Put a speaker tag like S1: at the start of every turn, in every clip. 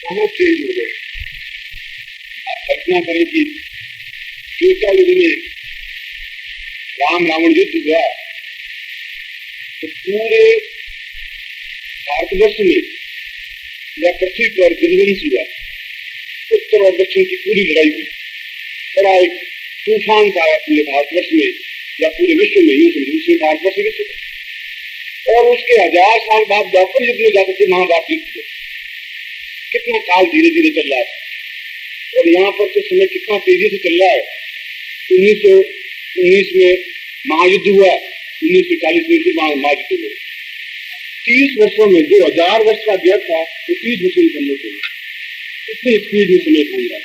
S1: बहुत चेंज हो गए। आप कल्पना करें कि त्रेता युग में राम रावण युद्ध हुआ तो पूरे भारतवर्ष में या पृथ्वी पर विध्वंस हुआ। उत्तर और दक्षिण की पूरी लड़ाई हुई, बड़ा एक तूफान था पूरे भारतवर्ष में या पूरे विश्व में, यूं समझिए भारतवर्ष विश्व में। और उसके 1000 साल बाद द्वापर युग में जाकर के महाभारत युद्ध हुआ। कितना काल धीरे धीरे चल रहा है और यहाँ पर तो समय कितना तेजी से चल रहा है। 1919 में महायुद्ध हुआ, 1940 में फिर महायुद्ध हुआ। 30 वर्षों में 2000 वर्ष का गैप था तो 30 वर्षों में करने के लिए इतनी स्पीड में समय घूम रहा है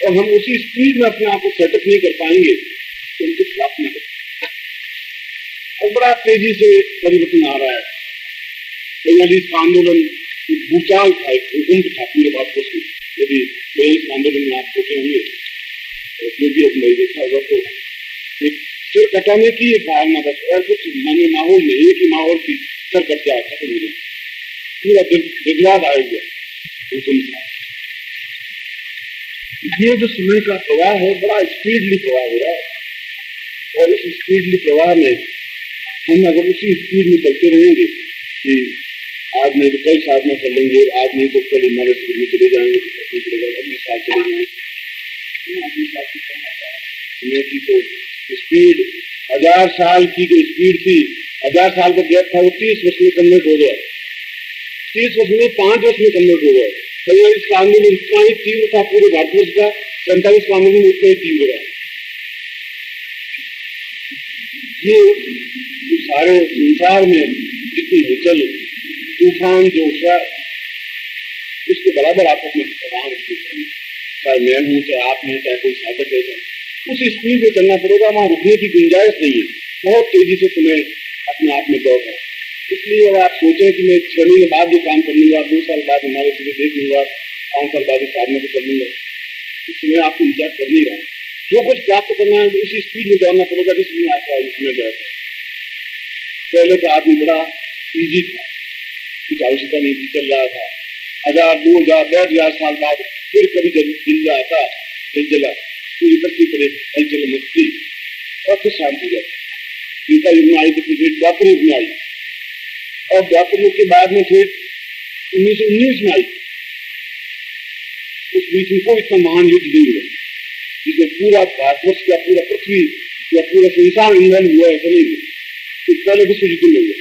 S1: और हम उसी स्पीड में अपने आप को सेटअप नहीं कर पाएंगे तो उनको प्राप्त नहीं कर पाएंगे। और बड़ा तेजी से परिवर्तन आ रहा है। बंगालीस का आंदोलन भूचाल था, एक भूकंप था पूरे भारतवर्ष में। यदि बंगालीस आंदोलन में आप देखे होंगे जो भी नहीं देखा होगा तो एक सिर कटाने की एक भावना बस और कुछ माने माहौल में एक ही माहौल की सर कट गया था पूरा बदलाव आया हुआ। ये जो समय का प्रवाह है बड़ा स्पीडली प्रवाह हो रहा है और इस स्पीडली प्रवाह में हम अगर उसी स्पीड में चलते रहेंगे कि आज नहीं तो कल साधना कर लेंगे, आज नहीं तो कल हिमालय में चले जाएंगे, अगले साल चले जाएंगे। समय की तो स्पीड 1000 साल की जो स्पीड थी, 1000 साल का गैप था वो 30 वर्ष में कन्वर्ट हो गया। 30 वर्ष में 5 वर्ष में कन्वर्ट हो गया। इस आंदोलन इतना ही तीव्र था पूरे भारतवर्ष का, 47 का आंदोलन उतना ही तीव्र है। ये सारे संसार में इतनी हिलचल तूफान जो उठा उसके बराबर आपस में तमाम चाहे मैं हूँ, चाहे आप हैं, चाहे कोई साधक है, उस स्पीड में चलना पड़ेगा। वहां रुकने की गुंजाइश नहीं है। बहुत तेजी से तुम्हें अपने आप में दौड़ है। इसलिए अगर आप सोचें कि मैं 6 महीने बाद भी काम कर लूंगा, 2 साल बाद हमारे चीजें देख लूंगा, 5 साल बाद साधना को कर लूंगा, इसमें आपको विचार कर नहीं रहा। जो कुछ प्राप्त करना है उसी स्पीड में दौड़ना पड़ेगा जिसमें आपका इसमें जाएगा। पहले का आदमी बड़ा ईजी था, कुछ आवश्यकता नहीं चल रहा था। 1000, 2000, 10,000 साल बाद फिर कभी जल रहा था, जला पूरी धरती पर एक हलचल मचती और फिर शांत हो जाती। त्रेता युग में आई तो फिर द्वापर युग में आई और द्वापर युग के बाद में फिर 1919 में आई। उस बीच में कोई इतना महान युद्ध नहीं हुआ जिसमें पूरा भारतवर्ष का पूरा पृथ्वी या पूरा संसार ईंधन हुआ, ऐसा नहीं हुआ। पहले विश्व युद्ध में हुआ।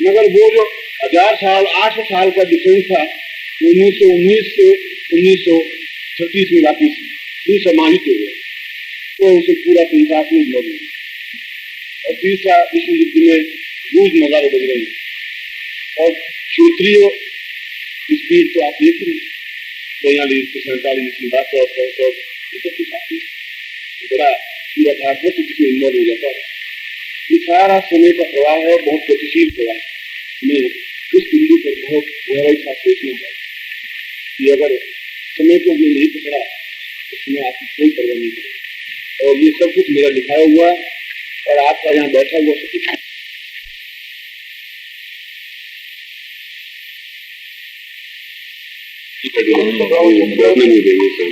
S1: मगर वो जो 1000 साल 800 साल का डिफरेंस था 1919 से 1936 में वापिस भी समाहित हो गया तो उसे पूरा संसार में लड़ गया। और तीसरा विश्व युद्ध में रूस नजारे बज रहे हैं और क्षेत्रीय स्पीड तो आप देख रहे हैं 42, 47, 47, बड़ा पूरा भारतवर्ष जिसमें इन्वॉल्व हो जाता है। ये सारा समय का प्रवाह है, बहुत गतिशील प्रवाह। मैं उस बिंदु पर बहुत गहराई से सोचना चाहिए कि अगर समय को हमने नहीं पकड़ा तो समय आपकी कोई परवाह नहीं करेगा। और ये सब कुछ मेरा लिखाया हुआ और आपका यहाँ बैठा हुआ सब कुछ नहीं देंगे सर।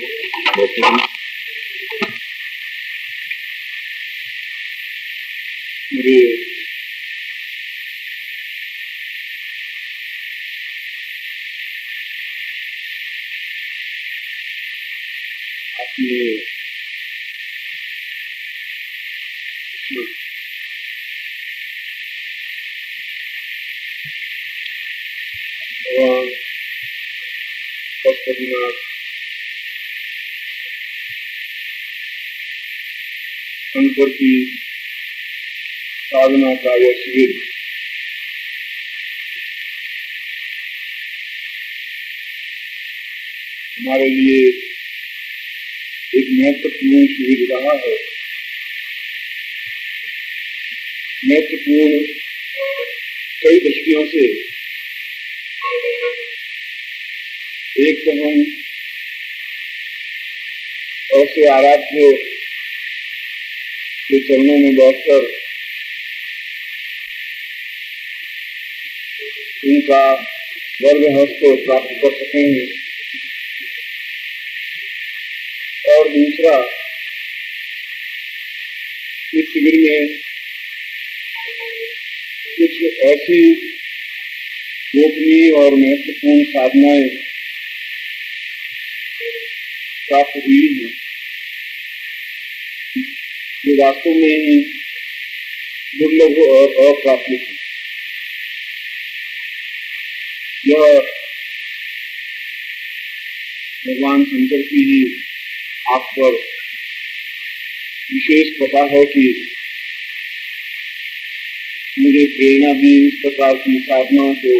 S1: मेरे अपने भगवान पशुपतिनाथ शंकर की साधना का वह शिविर हमारे लिए एक महत्वपूर्ण शिविर रहा है। महत्वपूर्ण कई दृष्टियों से। एक तो हम ऐसे आराध्य के चरणों में बैठकर उनका वर्गहस्त को प्राप्त कर सकेंगे। और दूसरा, इस शिविर में कुछ ऐसी गोपनीय और महत्वपूर्ण साधनाएं प्राप्त हुई हैं जो वास्तव में ही दुर्लभ और अप्राप्त है। यह भगवान शंकर की ही आप पर विशेष पता है कि मुझे प्रेरणा दी इस प्रकार की साधनाओं को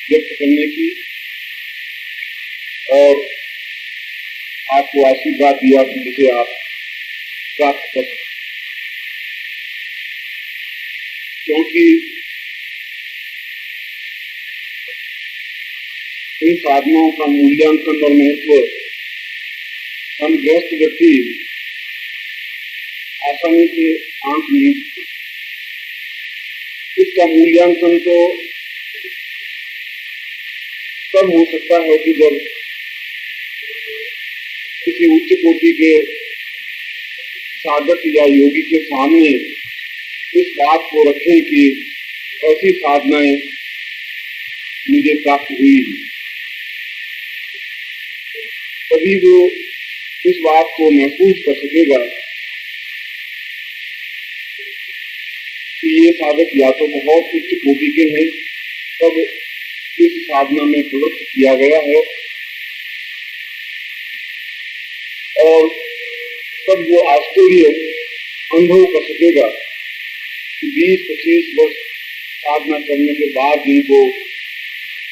S1: व्यक्त करने की, और आपको आशीर्वाद दिया कि जिसे आप प्राप्त कर सकते, क्योंकि इन साधनों का मूल्यांकन और महत्व हम गृहस्थ व्यक्ति आसानी से आंक नहीं सकते। इसका मूल्यांकन तो तब हो सकता है कि जब किसी उच्च कोटि के साधक या योगी के सामने इस बात को रखें कि ऐसी साधनाएं मुझे प्राप्त हुई, तभी वो इस बात को महसूस कर सकेगा कि ये साधक या तो बहुत उच्च कोटि के हैं, तब इस साधना में प्रवृत्त किया गया है, और तब वो आश्चर्य अनुभव कर सकेगा कि 20-25 वर्ष साधना करने के बाद जिनको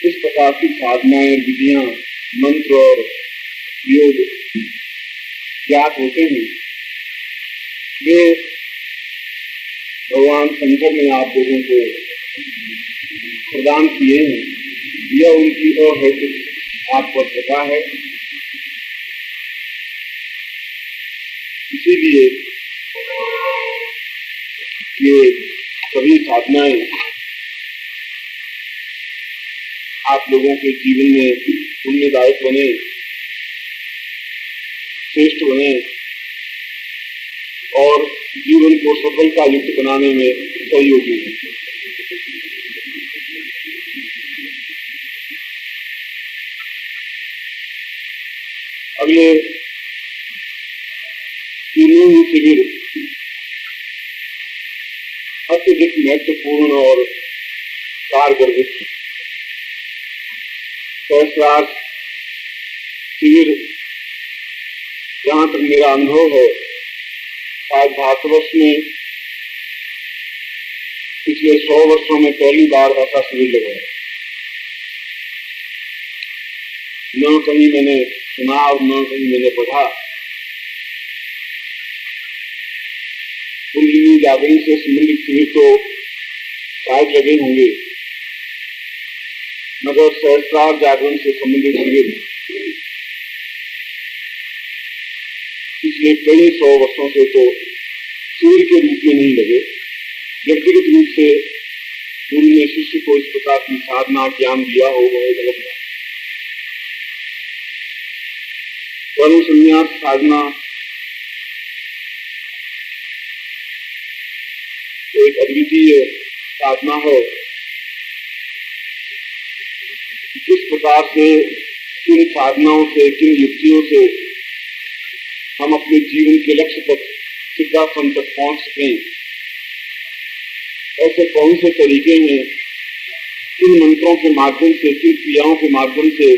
S1: इस प्रकार की साधनाएं, विधियां, मंत्र और योग ज्ञात होते हैं, वे भगवान शंकर ने आप लोगों को प्रदान किए हैं। यह उनकी अहैतुक आप पर पता है। इसीलिए ये सभी साधनाएं आप लोगों के जीवन में पुण्यदायक बने, श्रेष्ठ बने और जीवन को सफलता युक्त बनाने में सहयोगी है। अगले तीनों ही शिविर अत्यधिक महत्वपूर्ण और कारगर है। सहस्रार शिविर, जहाँ तक मेरा अनुभव है, शायद भारतवर्ष में पिछले 100 वर्षों में पहली बार ऐसा शिविर लगा है। न कहीं मैंने सुना और न कहीं मैंने पढ़ा। कुंडलिनी जागरण से संबंधित शिविर तो शायद लगे होंगे, मगर सहस्रार जागरण से संबंधित शिविर पिछले कई 100 वर्षों से तो शिविर के रूप में नहीं लगे। व्यक्तिगत रूप से गुरु ने शिष्य को इस प्रकार की साधना ज्ञान दिया हो, वह गलत है। कर्म संन्यास साधना एक अद्वितीय साधना है। किस प्रकार से, किन साधनाओं से, किन युक्तियों से हम अपने जीवन के लक्ष्य तक, सिद्धासन तक पहुंच सकें, ऐसे कौन से तरीके हैं, किन मंत्रों के माध्यम से, किन क्रियाओं के माध्यम से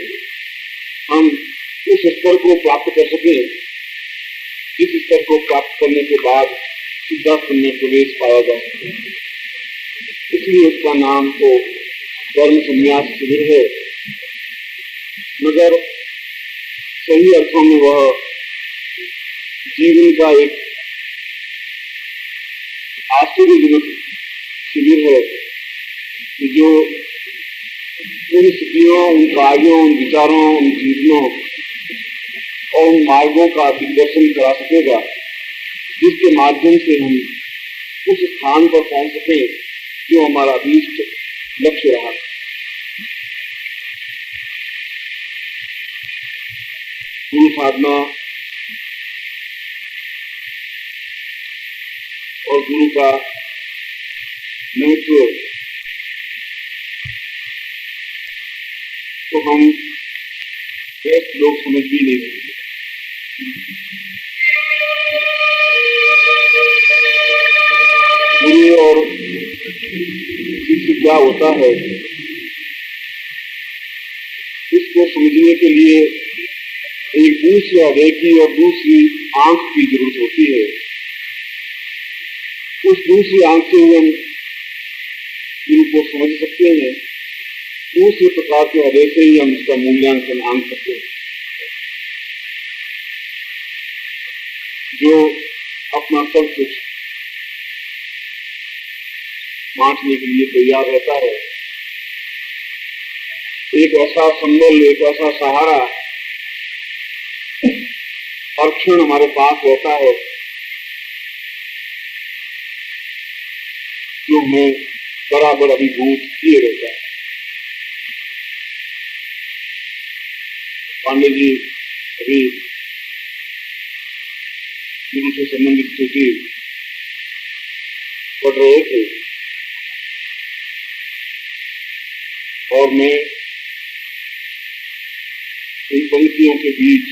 S1: हम उस स्तर को प्राप्त कर सकें जिस स्तर को प्राप्त करने के बाद सिद्धासन में प्रवेश पाया जा सके। इसलिए उसका नाम तो कर्म संन्यास शिविर है, मगर सही अर्थों में वह जीवन का एक आश्चर्यजनक शिविर है जो उन स्थितियों, उन कार्यों, उन विचारों, उन चिंतनों और उन मार्गों का दिग्दर्शन करा सकेगा जिसके माध्यम से हम उस स्थान पर पहुंच सके जो हमारा अभीष्ट लक्ष्य रहा। साधना और गुरु का महत्व तो हम वैसे लोग समझ भी नहीं सकते। गुरु और शिष्य क्या होता है इसको समझने के लिए एक दूसरे हृदय की और दूसरी आंख की जरूरत होती है। उस दूसरी आंख से हम गुरु को समझ सकते हैं, दूसरे प्रकार के हृदय से ही हम इसका मूल्यांकन आंक सकते हैं। जो अपना सब कुछ बांटने के लिए तैयार रहता है, एक ऐसा संबल, एक ऐसा सहारा हर क्षण हमारे पास रहता है जो हमें बराबर अभिभूत किए रहता है। पांडे जी अभी गुरु से संबंधित स्तुति पढ़ रहे थे और मैं इन पंक्तियों के बीच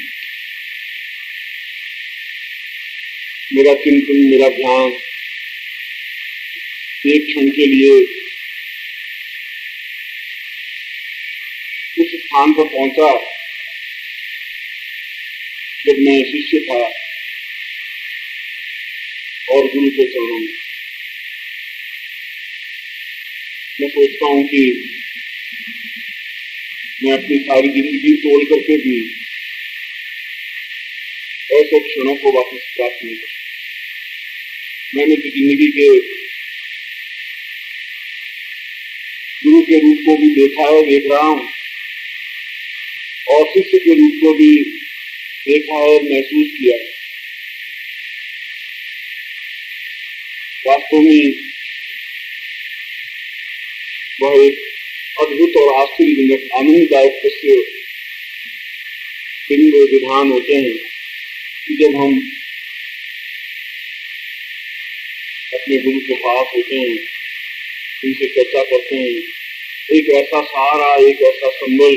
S1: मेरा चिंतन, मेरा ध्यान एक क्षण के लिए उस स्थान पर पहुंचा जब मैं शिष्य था और गुरु के चरणों में। मैं सोचता हूं कि मैं अपनी सारी जिंदगी तोड़ करके भी ऐसे क्षणों को वापस प्राप्त नहीं कर। मैंने तो जिंदगी के गुरु के रूप को भी देखा है, देख रहा हूं, और शिष्य के रूप को भी देखा और महसूस किया। वास्तव में वह एक अद्भुत और आश्चर्यजनक आनंददायक दृश्य विधान होते हैं जब हम अपने गुरु के पास होते हैं, उनसे चर्चा करते हैं। एक ऐसा सहारा, एक ऐसा संबल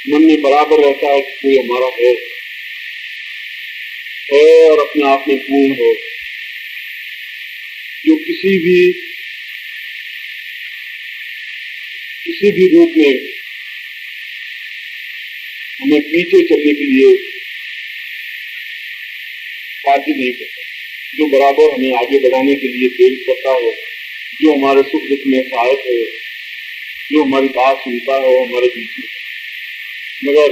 S1: मन में बराबर रहता है कि कोई हमारा है और अपने आप में पूर्ण हो, जो किसी भी रूप में हमें पीछे चलने के लिए बाध्य नहीं करता, जो बराबर हमें आगे बढ़ाने के लिए प्रेरित करता हो, जो हमारे सुख दुख में सहायक है, जो हमारी बात सुनता है वो हमारे बीच में। मगर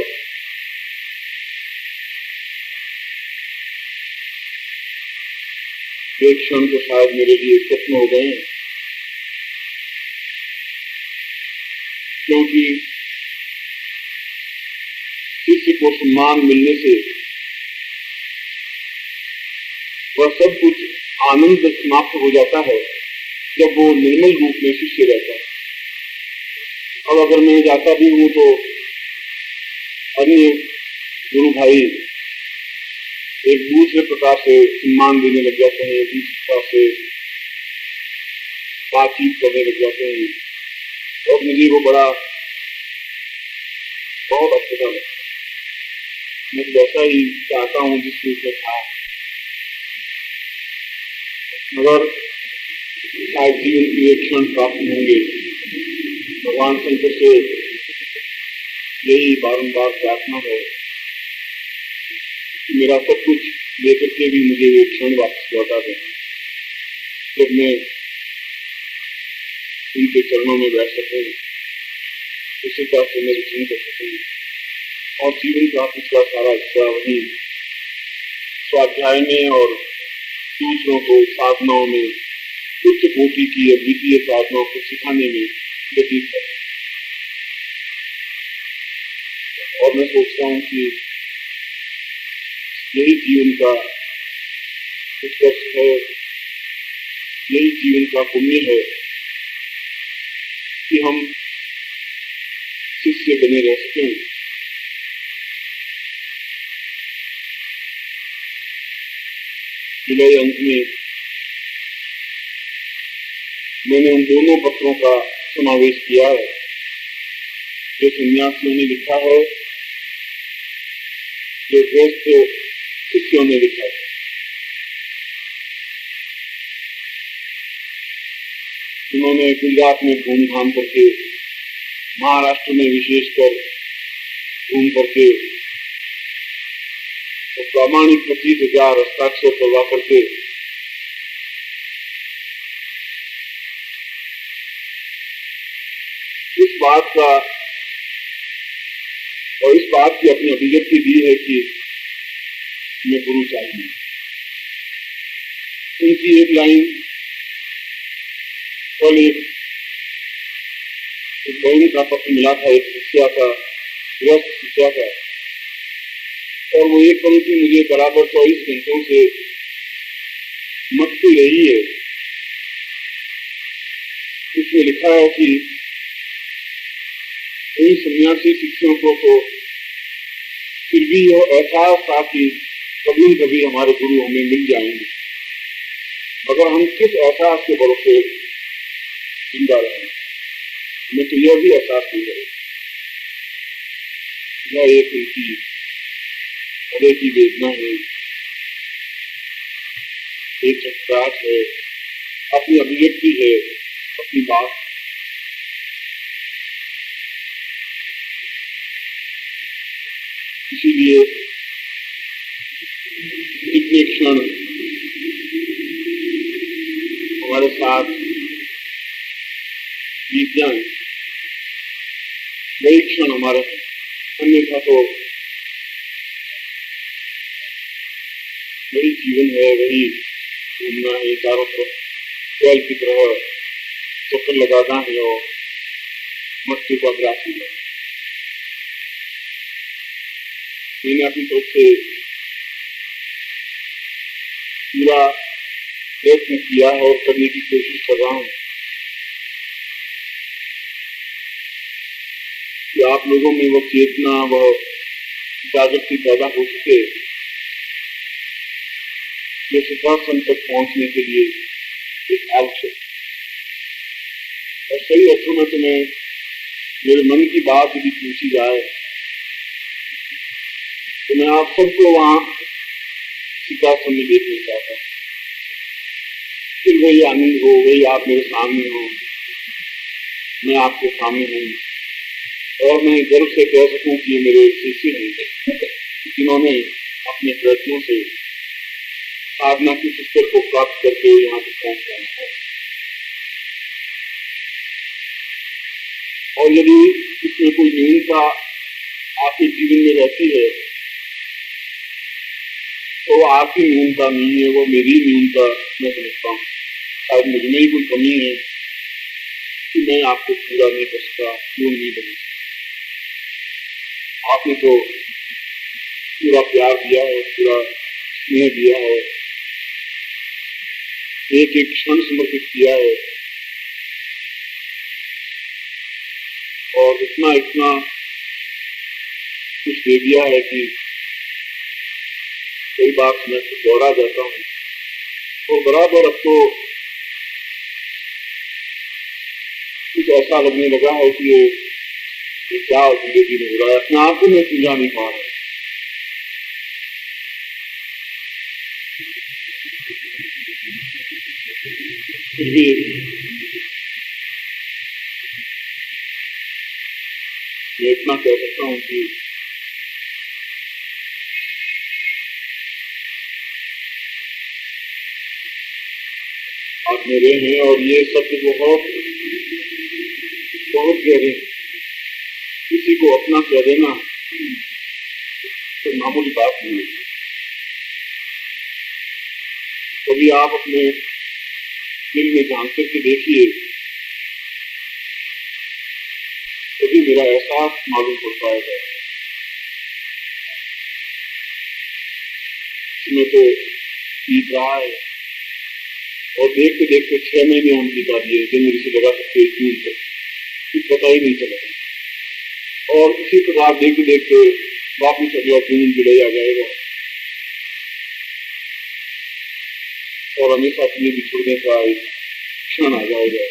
S1: एक क्षण तो शायद मेरे लिए स्वप्न हो गए, क्योंकि शिष्य को सम्मान मिलने से वह सब कुछ आनंद समाप्त हो जाता है जब वो निर्मल रूप में शिष्य रहता है। अब अगर मैं जाता भी हूं तो अन्य गुरु भाई एक दूसरे प्रकार से सम्मान देने लग जाते हैं, एक दूसरे प्रकार से बातचीत करने लग जाते हैं और मुझे वो बहुत अच्छा लगता है। मैं वैसा ही चाहता हूँ जिस रूप में था, मगर शायद जीवन के एक क्षण प्राप्त होंगे। भगवान शंकर से यही बारंबार प्रार्थना है, मेरा सब कुछ लेकर के भी मुझे वो क्षण वापस लौटा दें जब मैं उनके चरणों में बैठ सकूं, उसी तरह से मैं विचरण कर सकूं और जीवन का पिछला सारा हिस्सा वही स्वाध्याय में और दूसरों को साधनाओं में, उच्च कोटि की अद्वितीय साधनाओं को सिखाने में व्यतीत कर। और मैं सोचता हूँ कि यही जीवन का उत्कर्ष है, यही जीवन का पुण्य है कि हम शिष्य बने रह सकें जुलाई अंक में मैंने उन दोनों पत्रों का समावेश किया है जो सन्यासियों ने लिखा है, जो गृहस्थ शिष्यों ने लिखा है। उन्होंने गुजरात में घूम घाम करके, महाराष्ट्र में विशेषकर घूम करके तो प्रामाणिक 25,000 हस्ताक्षर करवा करके इस बात का और इस बात की अपनी अभिव्यक्ति दी है कि मैं गुरु चाहिए। उनकी एक लाइन कल एक बहन का पत्र मिला था, एक शिष्या का, गृहस्थ शिष्या का, और वो एक पंक्ति मुझे बराबर 24 घंटों से मथती रही है। उसमें लिखा है कि इन सन्यासी शिष्यों को तो फिर भी यह एहसास था कि कभी न कभी हमारे गुरु हमें मिल जाएंगे, मगर हम किस एहसास के भरोसे जिंदा रहे, मैं तो यह भी एहसास नहीं करें। यह एक उनकी हृदय की वेदना है, एक चक्राट है, अपनी अभिव्यक्ति है, अपनी बात। इसीलिए जितने क्षण हमारे साथ बीत जाए वही क्षण हमारा, अन्यथा तो वही जीवन है, वही घूमना है, चारों तरफ कोयल की तरह चक्कर लगाना है और मृत्यु का ग्रास है। मैंने अपनी तरफ से पूरा प्रयत्न किया है और करने की कोशिश कर रहा हूँ कि आप लोगों में वह चेतना, वह जागृति पैदा हो सके जो सुशासन तक पहुंचने के लिए एक आवश्यक। और सही अर्थों में तुम्हें मेरे मन की बात यदि पूछी जाए तो मैं आप सबको वहां सुशासन में देखना चाहता हूँ। फिर वही आनंद हो, वही आप मेरे सामने हो, मैं आपके सामने हूँ और मैं गर्व से कह सकूं कि ये मेरे शिष्य हैं जिन्होंने अपने प्रयत्नों से साधना की शिखर को प्राप्त करके यहाँ तक पहुंचा है। और यदि इसमें कोई न्यूनता आपके जीवन में रहती है तो वो आपकी न्यूनता नहीं है, वो मेरी न्यूनता मैं समझता हूँ। शायद मुझ में ही कोई कमी है कि मैं आपको पूरा नहीं कर सकता, पूर्ण नहीं बन सकता। आपने तो पूरा प्यार दिया है, पूरा स्नेह दिया है, एक एक क्षण समर्पित किया है और इतना इतना कुछ दे दिया है कि कई बार मैं दौड़ा जाता हूँ। तो बराबर अब तो कुछ ऐसा लगने लगा है कि ये क्या जिंदगी में हो रहा है, अपने आप को मैं सुलझा नहीं पा रहा। फिर भी मैं इतना कह सकता हूँ कि आप मेरे हैं और ये शब्द बहुत बहुत गहरे। किसी को अपना कह देना तो मामूली बात नहीं है। कभी आप अपने दिल में झांक करके देखिए, तभी मेरा एहसास मालूम पड़ पाएगा। इसमें तो बीत रहा है और देखते देखते 6 महीने हम बिता दिए जनवरी से लगा सकते जून तक, कुछ पता ही नहीं चला। और इसी प्रकार देखते देखते वापिस अगला जून जुलाई आ जाएगा। और हमेशा के लिए बिछुड़ने का एक क्षण आ जाएगा।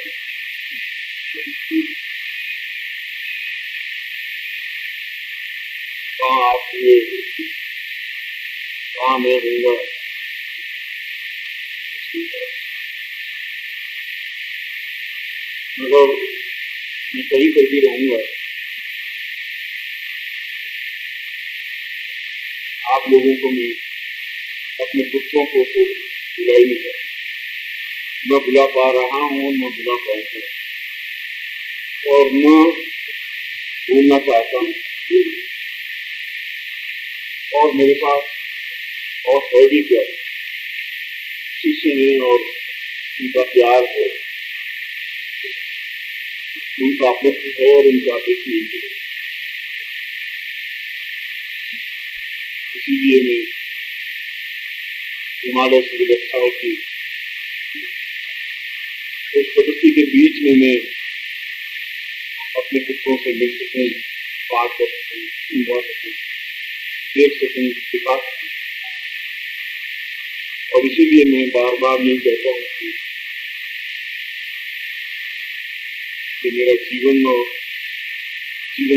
S1: कहाँ आप हुए, कहाँ मैं रहूंगा, मगर मैं कहीं पर भी रहूंगा, आप लोगों को मैं अपने पुत्रों को तो भुला ही नहीं सकता, न भुला पा रहा हूँ, न भुला पाऊंगा और न भूलना चाहता हूँ। और मेरे पास और है भी क्या, शिष्य है और उनका प्यार है, उनका अपने है और उनका आदेश नहीं है। इसीलिए मैं हिमालय से व्यवस्था की उस प्रगति के बीच में मैं अपने पुत्रों से मिल सकूं, बात कर सकूं, सुनवा सकूं, देख सकूं, दिखा सकूं। और इसीलिए मैं बार बार यही कहता हूँ कि मेरा जीवन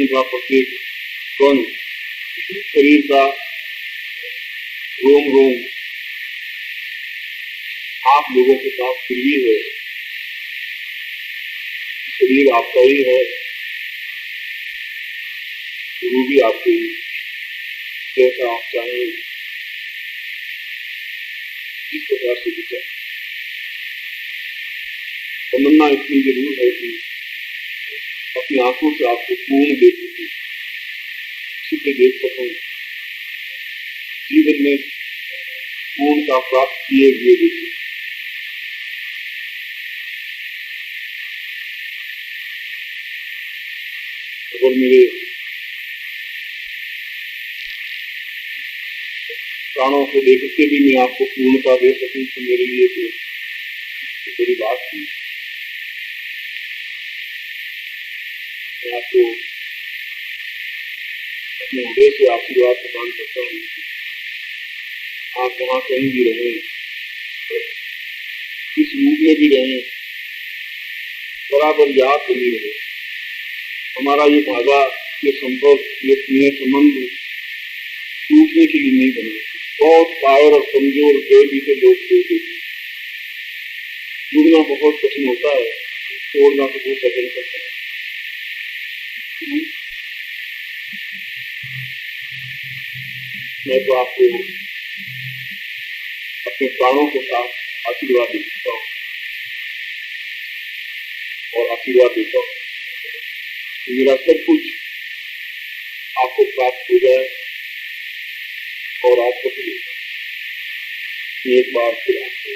S1: का प्रत्येक कण, शरीर का रोम रोम आप लोगों के साथ फिर भी है। शरीर आपका ही है, गुरु भी आपके ही, जैसा आप चाहें इस प्रकार से विचार। तमन्ना इतनी जरूर है कि अपनी आंखों से आपको पूर्ण देख सकूं, शुद्ध देख सकूं, जीवन में पूर्णता प्राप्त किए हुए देखूं। अगर मेरे प्राणों को देख के भी मैं आपको पूर्णता दे सकूं तो मेरे लिए तो बड़ी बात थी। मैं आपको अपने हृदय से आशीर्वाद प्रदान करता हूँ। आप वहां कहीं भी रहें, किस रूप में भी रहें, बराबर याद बनी रहे। हमारा ये धागा, ये संपर्क, ये स्नेह संबंध टूटने के लिए नहीं बने। बहुत कायर और कमजोर बेबीते लोग होते, जुड़ना बहुत कठिन होता है, तोड़ना तो बहुत कठिन करता है। मैं तो आपको अपने प्राणों के साथ आशीर्वाद देता हूँ और आशीर्वाद देता हूँ कि मेरा सब कुछ आपको प्राप्त हो जाए और आपको एक बार फिर आपको